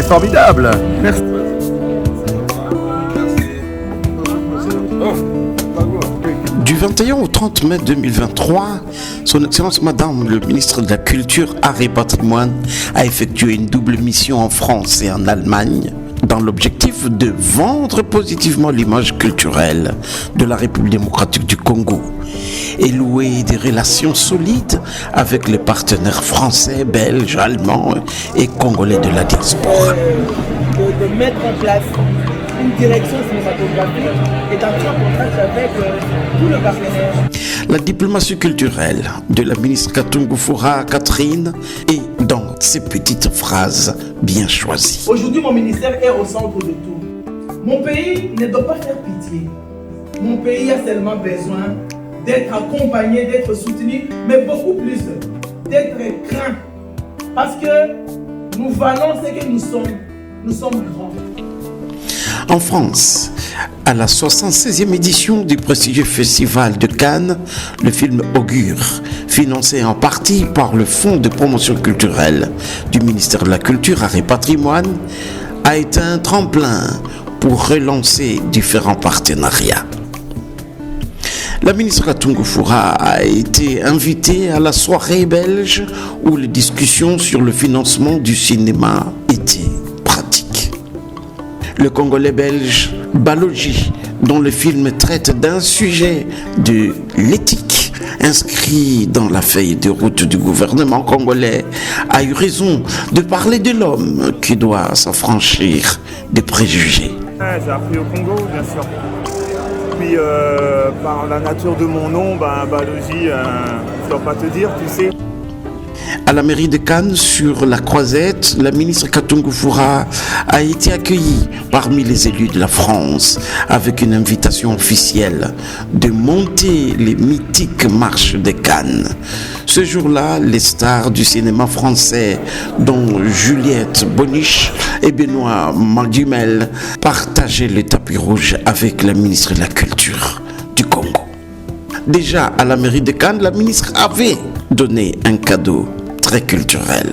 c'est formidable. Merci. Du 21 au 30 mai 2023, Son Excellence Madame le ministre de la Culture, Arts et Patrimoine a effectué une double mission en France et en Allemagne dans l'objectif de vendre positivement l'image culturelle de la République démocratique du Congo et louer des relations solides avec les partenaires français, belges, allemands et congolais de la diaspora. De mettre en place une direction cinématographique et d'entrer en contact avec tout le partenaire. La diplomatie culturelle de la ministre Katungu Fura Catherine est dans ces petites phrases bien choisies. Aujourd'hui, mon ministère est au centre de tout. Mon pays ne doit pas faire pitié. Mon pays a seulement besoin d'être accompagné, d'être soutenu, mais beaucoup plus d'être craint. Parce que nous valons ce que nous sommes. Nous sommes grands. En France, à la 76e édition du prestigieux festival de Cannes, le film Augure, financé en partie par le Fonds de promotion culturelle du ministère de la Culture, Arts et Patrimoine, a été un tremplin pour relancer différents partenariats. La ministre Katungu Fura a été invitée à la soirée belge où les discussions sur le financement du cinéma étaient pratiques. Le Congolais belge Balogi, dont le film traite d'un sujet de l'éthique inscrit dans la feuille de route du gouvernement congolais, a eu raison de parler de l'homme qui doit s'affranchir des préjugés. J'ai appris au Congo, bien sûr. Puis par la nature de mon nom, Balogi, je ne dois pas te dire, tu sais. À la mairie de Cannes, sur la Croisette, la ministre Katungu Fura a été accueillie parmi les élus de la France avec une invitation officielle de monter les mythiques marches de Cannes. Ce jour-là, les stars du cinéma français, dont Juliette Boniche et Benoît Magimel, partageaient le tapis rouge avec la ministre de la Culture du Congo. Déjà à la mairie de Cannes, la ministre avait donné un cadeau très culturel.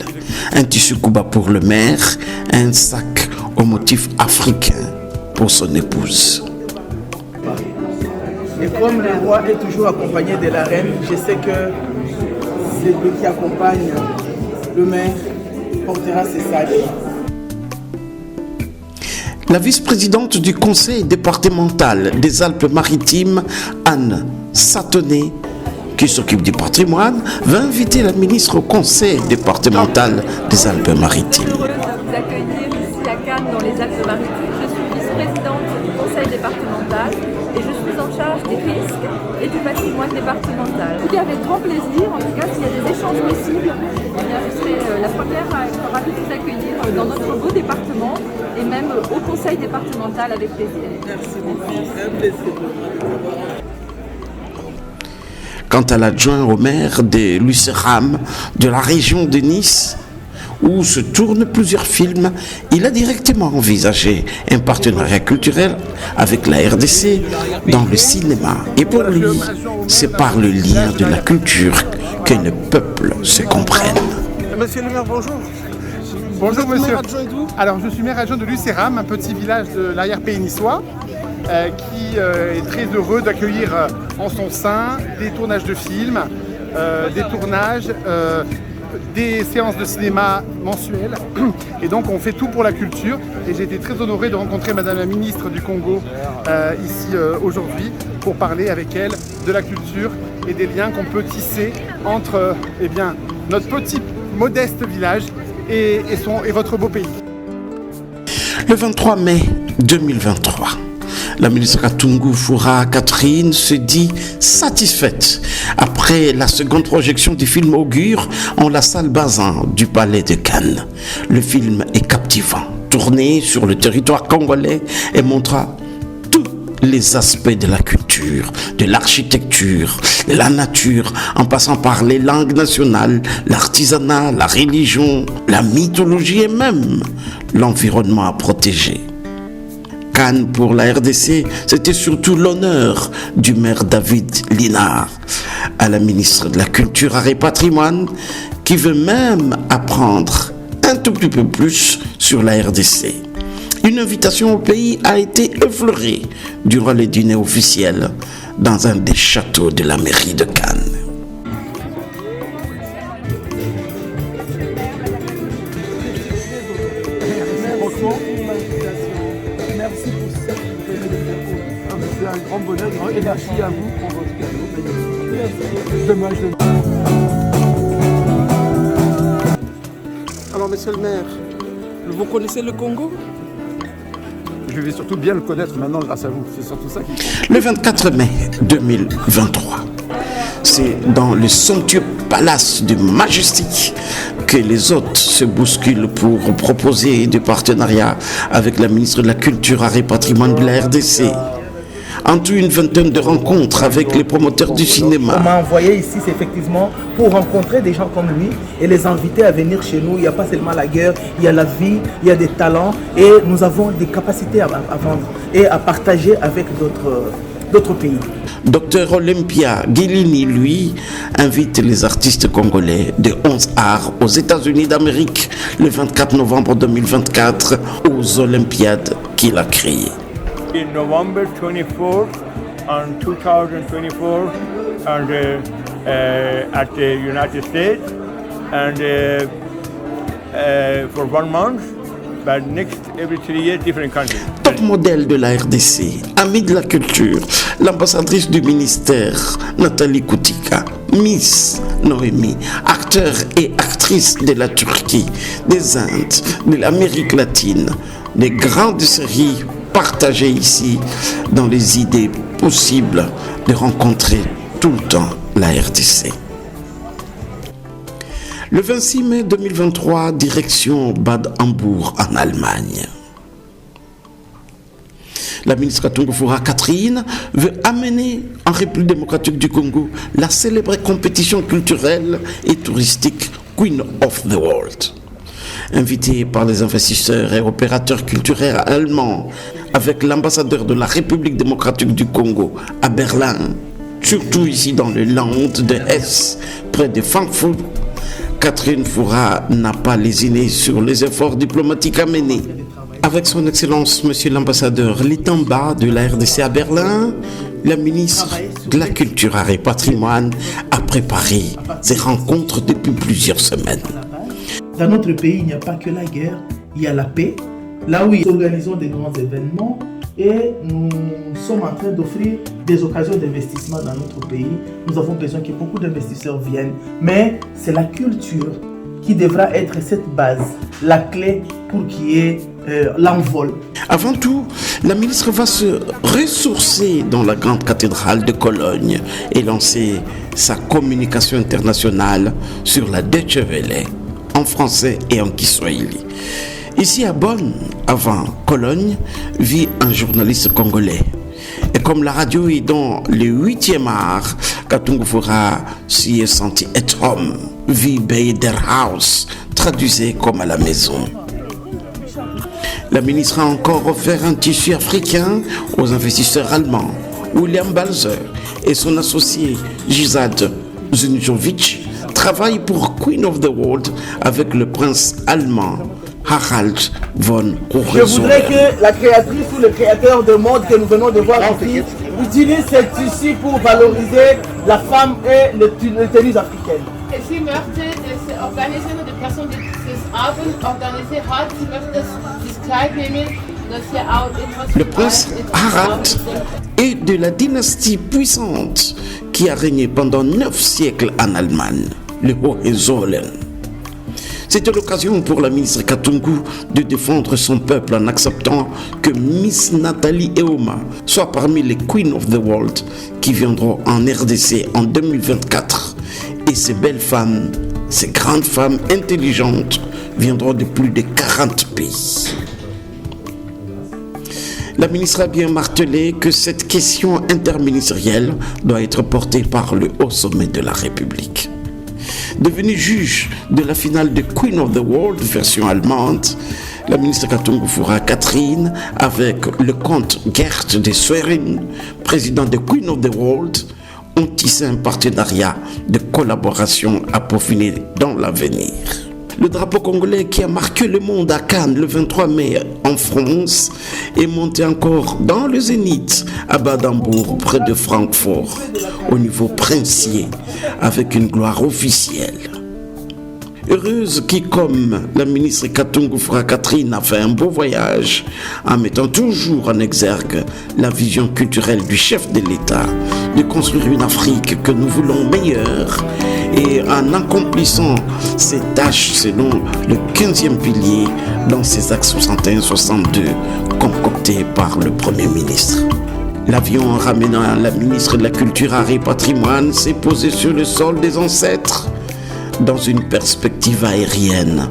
Un tissu Kuba pour le maire, un sac au motif africain pour son épouse. Et comme le roi est toujours accompagné de la reine, je sais que celui qui accompagne le maire portera ses sacs. La vice-présidente du conseil départemental des Alpes-Maritimes, Anne Satonnet, qui s'occupe du patrimoine, va inviter la ministre au conseil départemental des Alpes-Maritimes. Je suis heureuse de vous accueillir ici à Cannes dans les Alpes-Maritimes. Je suis vice-présidente du conseil départemental et je suis en charge des risques et du patrimoine départemental. Je vous dis avec grand plaisir, en tout cas s'il y a des échanges possibles, je serai la première à être ravie de vous accueillir dans notre beau département et même au conseil départemental avec plaisir. Merci beaucoup, c'est un plaisir. Quant à l'adjoint au maire de Lucéram, de la région de Nice, où se tournent plusieurs films, il a directement envisagé un partenariat culturel avec la RDC dans le cinéma. Et pour lui, c'est par le lien de la culture que le peuple se comprenne. Monsieur le maire, bonjour. Bonjour monsieur. Maire adjoint d'où ? Alors je suis maire adjoint de Lucéram, un petit village de l'arrière-pays niçois, qui est très heureux d'accueillir en son sein des tournages de films, des tournages, des séances de cinéma mensuelles. Et donc on fait tout pour la culture. Et j'ai été très honoré de rencontrer Madame la ministre du Congo ici aujourd'hui pour parler avec elle de la culture et des liens qu'on peut tisser entre notre petit modeste village et votre beau pays. Le 23 mai 2023, la ministre Katungu Fura Catherine se dit satisfaite après la seconde projection du film Augure en la salle Bazin du Palais de Cannes. Le film est captivant, tourné sur le territoire congolais et montra tous les aspects de la culture, de l'architecture, de la nature, en passant par les langues nationales, l'artisanat, la religion, la mythologie et même l'environnement à protéger. Cannes pour la RDC, c'était surtout l'honneur du maire David Linard à la ministre de la Culture, Arts et Patrimoine, qui veut même apprendre un tout petit peu plus sur la RDC. Une invitation au pays a été effleurée durant les dîners officiels dans un des châteaux de la mairie de Cannes. Merci pour ça. C'est un grand bonheur et merci à vous pour votre cadeau. Dommage. Alors, monsieur le maire, vous connaissez le Congo? Je vais surtout bien le connaître maintenant grâce à vous. C'est surtout ça qui compte. Le 24 mai 2023, c'est dans le somptueux palace du Majestic que les hôtes se bousculent pour proposer des partenariats avec la ministre de la Culture, Arts et Patrimoine de la RDC. En tout, une vingtaine de rencontres avec les promoteurs du cinéma. On m'a envoyé ici, c'est effectivement, pour rencontrer des gens comme lui et les inviter à venir chez nous. Il n'y a pas seulement la guerre, il y a la vie, il y a des talents et nous avons des capacités à vendre et à partager avec d'autres pays. Dr Olympia Guilini, lui, invite les artistes congolais de 11 arts aux États-Unis d'Amérique le 24 novembre 2024 aux Olympiades qu'il a créées. In November 24th and 2024 and at the United States and for 1 month, but next every 3 years different countries. Top modèle de la RDC, amie de la culture, l'ambassadrice du ministère Nathalie Koutika, Miss Noémie, acteur et actrice de la Turquie, des Indes, de l'Amérique latine, des grandes séries partagées ici dans les idées possibles de rencontrer tout le temps la RDC. Le 26 mai 2023, direction Bad Hambourg en Allemagne. La ministre Katungu Fura Catherine veut amener en République démocratique du Congo la célèbre compétition culturelle et touristique Queen of the World. Invitée par les investisseurs et opérateurs culturels allemands avec l'ambassadeur de la République démocratique du Congo à Berlin, surtout ici dans le land de Hesse, près de Francfort, Catherine Fura n'a pas lésiné sur les efforts diplomatiques à mener. Avec son Excellence, Monsieur l'ambassadeur Litamba de la RDC à Berlin, la ministre de la Culture, Arts et Patrimoine a préparé ces rencontres depuis plusieurs semaines. Dans notre pays, il n'y a pas que la guerre, il y a la paix. Là où nous organisons des grands événements et nous sommes en train d'offrir des occasions d'investissement dans notre pays. Nous avons besoin que beaucoup d'investisseurs viennent, mais c'est la culture qui devra être cette base, la clé pour qu'il y ait l'envol. Avant tout, la ministre va se ressourcer dans la grande cathédrale de Cologne et lancer sa communication internationale sur la Deutsche Welle, en français et en kiswahili. Ici à Bonn, avant Cologne, vit un journaliste congolais. Et comme la radio est dans le 8e art, Katungu Fura s'y est senti être homme. Wie bei der Haus, traduisé comme à la maison. La ministre a encore offert un tissu africain aux investisseurs allemands. William Balzer et son associé Gizad Zunjovic travaillent pour Queen of the World avec le prince allemand Harald von Hohenzollern. Je voudrais que la créatrice ou le créateur de mode que nous venons de voir ici utilise ce tissu pour valoriser la femme et les tenues africaines. Sie möchte das Organisieren der Person, die das Abend organisiert hat, sie möchte das Kleid nehmen, das hier auch etwas. Le prince Harald est de la dynastie puissante qui a régné pendant 9 siècles en Allemagne, le Hohenzollern. C'était l'occasion pour la ministre Katungu de défendre son peuple en acceptant que Miss Nathalie Eoma soit parmi les Queen of the World qui viendront en RDC en 2024. Et ces belles femmes, ces grandes femmes intelligentes viendront de plus de 40 pays. La ministre a bien martelé que cette question interministérielle doit être portée par le haut sommet de la République. Devenue juge de la finale de Queen of the World version allemande, la ministre Katungu Fura Catherine, avec le comte Gert de Schwerin, président de Queen of the World, ont tissé un partenariat de collaboration à peaufiner dans l'avenir. Le drapeau congolais qui a marqué le monde à Cannes le 23 mai en France est monté encore dans le Zénith à Badembourg près de Francfort au niveau princier avec une gloire officielle. Heureuse qui, comme la ministre Katungu Fra Catherine, a fait un beau voyage en mettant toujours en exergue la vision culturelle du chef de l'État de construire une Afrique que nous voulons meilleure et en accomplissant ses tâches selon le 15e pilier dans ses axes 61-62 concoctés par le Premier ministre. L'avion ramenant la ministre de la Culture, Art et Patrimoine s'est posé sur le sol des ancêtres dans une perspective aérienne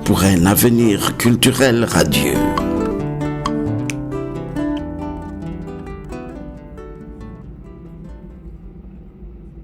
pour un avenir culturel radieux.